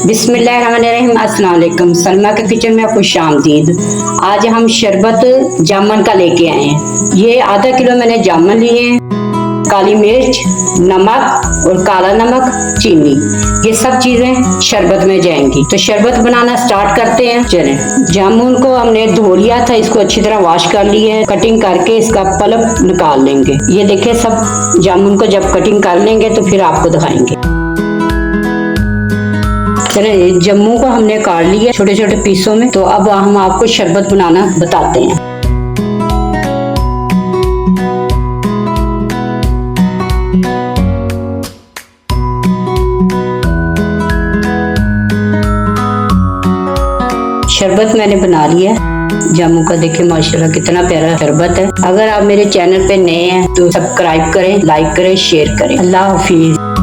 बिस्मिल्लाहिर्रहमानिर्रहीम, अस्सलाम वालेकुम। सलमा के किचन में खुश आमदीद। आज हम शरबत जामुन का लेके आए हैं। ये आधा किलो मैंने जामुन लिए हैं। काली मिर्च, नमक और काला नमक, चीनी, ये सब चीजें शरबत में जाएंगी। तो शरबत बनाना स्टार्ट करते हैं। चलें, जामुन को हमने धो लिया था, इसको अच्छी तरह वॉश कर लिया है। कटिंग करके इसका पल्प निकाल लेंगे। ये देखिए, सब जामुन को जब कटिंग कर लेंगे तो फिर आपको दिखाएंगे। चलें, जामुन को हमने काट लिया छोटे छोटे पीसों में। तो अब हम आपको शरबत बनाना बताते हैं। शरबत मैंने बना लिया। जामुन का देखिए माशाल्लाह कितना प्यारा शरबत है। अगर आप मेरे चैनल पे नए हैं तो सब्सक्राइब करें, लाइक करें, शेयर करें। अल्लाह हाफिज।